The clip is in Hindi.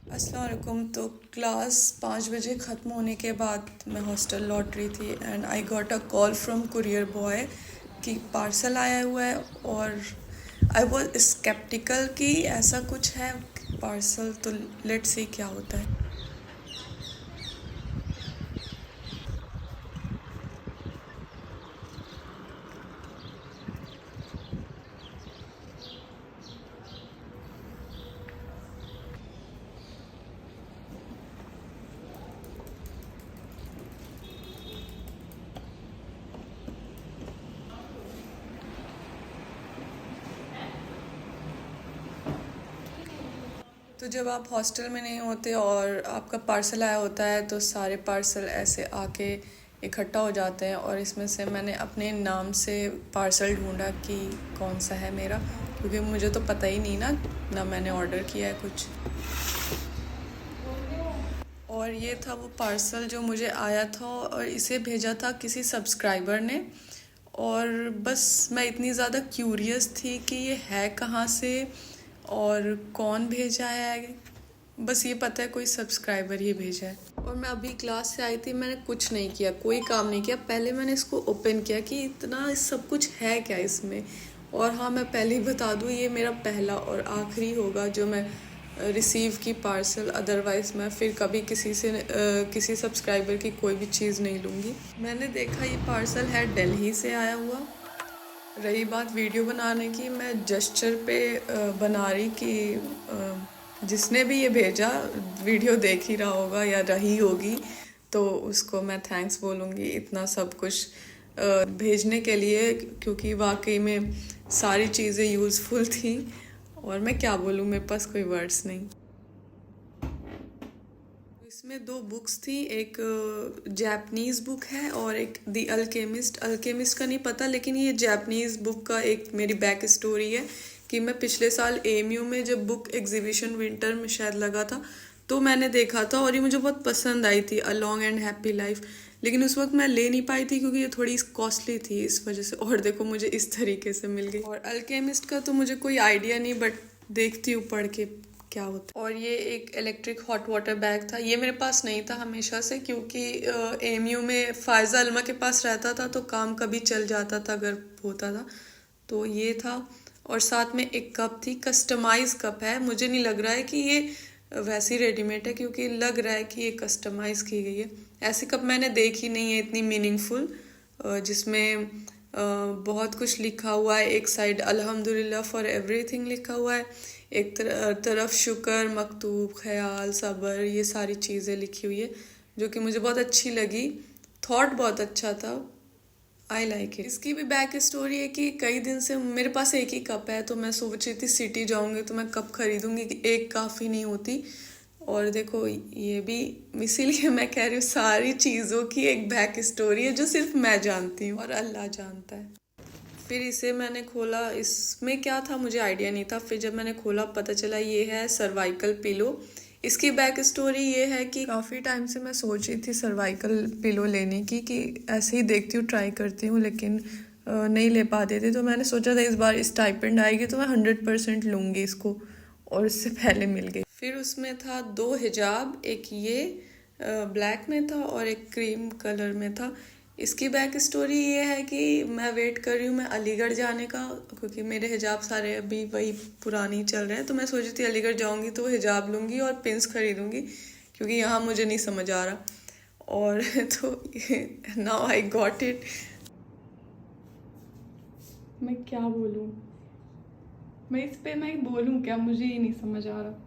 अस्सलाम वालेकुम। तो क्लास 5 बजे ख़त्म होने के बाद मैं हॉस्टल लौट रही थी and I got a call from courier boy कि पार्सल आया हुआ है। और आई वॉज स्केप्टिकल कि ऐसा कुछ है पार्सल, तो लेट्स सी क्या होता है। तो जब आप हॉस्टल में नहीं होते और आपका पार्सल आया होता है तो सारे पार्सल ऐसे आके इकट्ठा हो जाते हैं, और इसमें से मैंने अपने नाम से पार्सल ढूंढा कि कौन सा है मेरा, क्योंकि मुझे तो पता ही नहीं ना मैंने ऑर्डर किया है कुछ। और ये था वो पार्सल जो मुझे आया था, और इसे भेजा था किसी सब्सक्राइबर ने। और बस मैं इतनी ज़्यादा क्यूरियस थी कि ये है कहाँ से और कौन भेजा है। बस ये पता है कोई सब्सक्राइबर ही भेजा है। और मैं अभी क्लास से आई थी, मैंने कुछ नहीं किया, कोई काम नहीं किया। पहले मैंने इसको ओपन किया कि इतना सब कुछ है क्या इसमें। और हाँ, मैं पहले ही बता दूँ, ये मेरा पहला और आखिरी होगा जो मैं रिसीव की पार्सल। अदरवाइज़ मैं फिर कभी किसी सब्सक्राइबर की कोई भी चीज़ नहीं लूँगी। मैंने देखा ये पार्सल है दिल्ली से आया हुआ। रही बात वीडियो बनाने की, मैं जेस्चर पे बना रही कि जिसने भी ये भेजा वीडियो देख ही रहा होगा या रही होगी, तो उसको मैं थैंक्स बोलूँगी इतना सब कुछ भेजने के लिए, क्योंकि वाकई में सारी चीज़ें यूज़फुल थी। और मैं क्या बोलूँ, मेरे पास कोई वर्ड्स नहीं। इसमें दो बुक्स थी, एक जापनीज़ बुक है और एक दी अल्केमिस्ट। अल्केमिस्ट का नहीं पता, लेकिन ये जापनीज़ बुक का एक मेरी बैक स्टोरी है कि मैं पिछले साल एएमयू में जब बुक एग्जीबिशन विंटर में शायद लगा था, तो मैंने देखा था और ये मुझे बहुत पसंद आई थी, a long and happy life. लेकिन उस वक्त मैं ले नहीं पाई थी क्योंकि ये थोड़ी कॉस्टली थी, इस वजह से। और देखो मुझे इस तरीके से मिल गई। और अल्केमिस्ट का तो मुझे कोई आइडिया नहीं, बट देखती हूँ पढ़ के क्या होता है। और ये एक इलेक्ट्रिक हॉट वाटर बैग था, ये मेरे पास नहीं था हमेशा से, क्योंकि एएमयू में फ़ायज़ा अलमा के पास रहता था तो काम कभी चल जाता था अगर होता था। तो ये था। और साथ में एक कप थी, कस्टमाइज कप है। मुझे नहीं लग रहा है कि ये वैसी रेडीमेड है, क्योंकि लग रहा है कि ये कस्टमाइज की गई है। ऐसी कप मैंने देखी नहीं है इतनी मीनिंगफुल, जिसमें बहुत कुछ लिखा हुआ है। एक साइड अल्हम्दुलिल्लाह फॉर एवरीथिंग लिखा हुआ है, एक तरफ शुक्र, मकतूब, ख्याल, सब्र, ये सारी चीज़ें लिखी हुई है, जो कि मुझे बहुत अच्छी लगी। थॉट बहुत अच्छा था, आई लाइक इट। इसकी भी बैक स्टोरी है कि कई दिन से मेरे पास एक ही कप है, तो मैं सोच रही थी सिटी जाऊंगी तो मैं कप खरीदूंगी, कि एक काफ़ी नहीं होती। और देखो ये भी, इसीलिए मैं कह रही हूँ सारी चीज़ों की एक बैक स्टोरी है जो सिर्फ मैं जानती हूँ और अल्लाह जानता है। फिर इसे मैंने खोला, इसमें क्या था मुझे आइडिया नहीं था। फिर जब मैंने खोला पता चला ये है सर्वाइकल पिलो। इसकी बैक स्टोरी ये है कि काफ़ी टाइम से मैं सोच रही थी सर्वाइकल पिलो लेने की, कि ऐसे ही देखती हूँ, ट्राई करती हूँ, लेकिन नहीं ले पाते थे। तो मैंने सोचा था इस बार स्टाइपेंड आएगी तो मैं 100% लूँगी इसको, और इससे पहले मिल गई। फिर उसमें था 2 हिजाब, एक ये ब्लैक में था और एक क्रीम कलर में था। इसकी बैक स्टोरी ये है कि मैं वेट कर रही हूँ मैं अलीगढ़ जाने का, क्योंकि मेरे हिजाब सारे अभी वही पुरानी चल रहे हैं। तो मैं सोच रही थी अलीगढ़ जाऊँगी तो हिजाब लूँगी और पिंस खरीदूँगी, क्योंकि यहाँ मुझे नहीं समझ आ रहा। और तो नाउ आई गॉट इट। मैं क्या बोलूँ, मैं इस पे मैं बोलूँ क्या, मुझे ही नहीं समझ आ रहा।